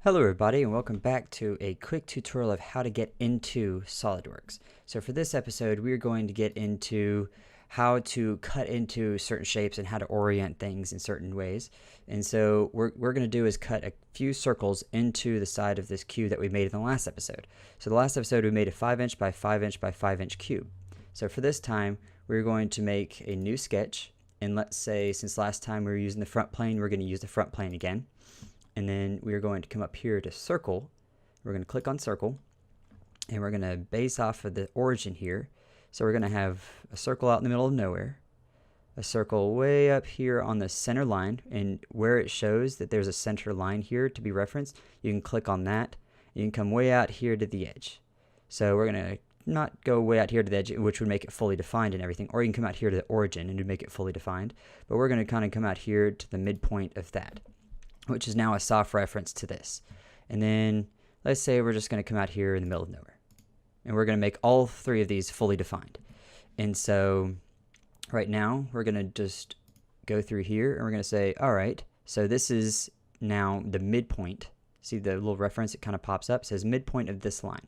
Hello everybody and welcome back to a quick tutorial of how to get into Solidworks. So for this episode we're going to get into how to cut into certain shapes and how to orient things in certain ways. And so what we're going to do is cut a few circles into the side of this cube that we made in the last episode. So the last episode we made a 5" by 5" by 5" cube. So for this time we're going to make a new sketch, and let's say since last time we were using the front plane, we're going to use the front plane again. And then we're going to come up here to circle. We're going to click on circle, and we're going to base off of the origin here. So we're going to have a circle out in the middle of nowhere, a circle way up here on the center line, and where it shows that there's a center line here to be referenced, you can click on that. You can come way out here to the edge. So we're going to not go way out here to the edge, which would make it fully defined and everything, or you can come out here to the origin and make it fully defined. But we're going to kind of come out here to the midpoint of that, which is now a soft reference to this. And then let's say we're just going to come out here in the middle of nowhere, and we're going to make all three of these fully defined. And so right now we're going to just go through here and we're going to say, all right, so this is now the midpoint. See the little reference, it kind of pops up, it says midpoint of this line.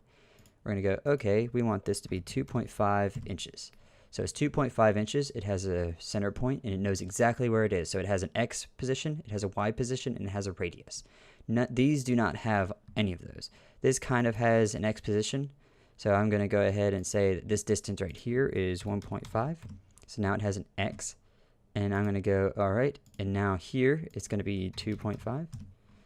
We're going to go, okay, we want this to be 2.5 inches. So it's 2.5 inches, it has a center point, and it knows exactly where it is. So it has an X position, it has a Y position, and it has a radius. These do not have any of those. This kind of has an X position, so I'm going to go ahead and say that this distance right here is 1.5. So now it has an X, and I'm going to go, all right, and now here it's going to be 2.5.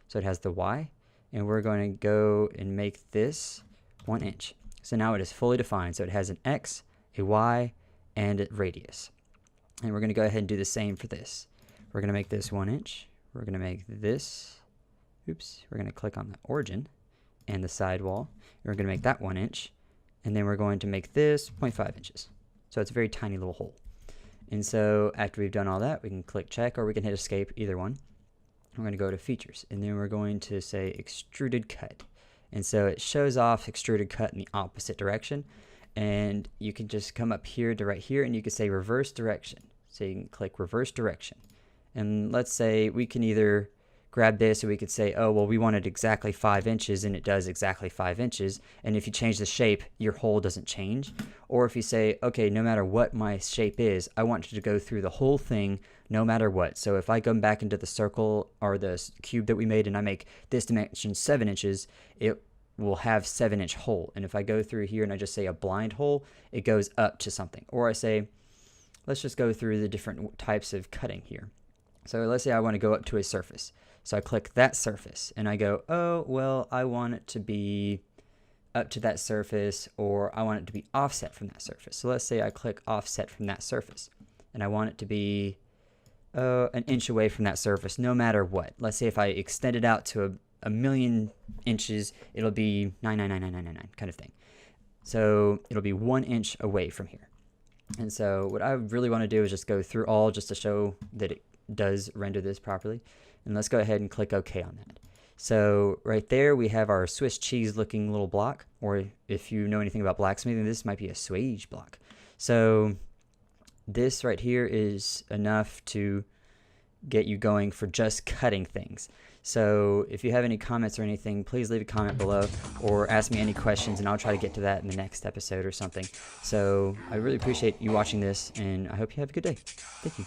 So it has the Y, and we're going to go and make this 1 inch. So now it is fully defined. So it has an X, a Y, and a radius. And we're going to go ahead and do the same for this. We're going to make this 1 inch. We're going to make this, we're going to click on the origin and the side wall. We're going to make that 1 inch. And then we're going to make this 0.5 inches. So it's a very tiny little hole. And so after we've done all that, we can click check, or we can hit escape, either one. We're going to go to features, and then we're going to say Extruded Cut. And so it shows off Extruded Cut in the opposite direction. And you can just come up here to right here, and you can say reverse direction. So you can click reverse direction. And let's say we can either grab this, or we could say, oh, well, we wanted exactly 5 inches, and it does exactly 5 inches. And if you change the shape, your hole doesn't change. Or if you say, okay, no matter what my shape is, I want you to go through the whole thing no matter what. So if I go back into the circle or the cube that we made, and I make this dimension 7 inches, it will have 7-inch hole. And if I go through here and I just say a blind hole, it goes up to something. Or I say, let's just go through the different types of cutting here. So let's say I want to go up to a surface. So I click that surface and I go, oh, well, I want it to be up to that surface, or I want it to be offset from that surface. So let's say I click offset from that surface, and I want it to be 1 inch away from that surface no matter what. Let's say if I extend it out to a million inches, it'll be 9999999 kind of thing. So it'll be 1 inch away from here. And so what I really want to do is just go through all, just to show that it does render this properly. And let's go ahead and click OK on that. So right there we have our Swiss cheese looking little block, or if you know anything about blacksmithing, this might be a swage block. So this right here is enough to get you going for just cutting things. So if you have any comments or anything, please leave a comment below, or ask me any questions, and I'll try to get to that in the next episode or something. So I really appreciate you watching this, and I hope you have a good day. Thank you.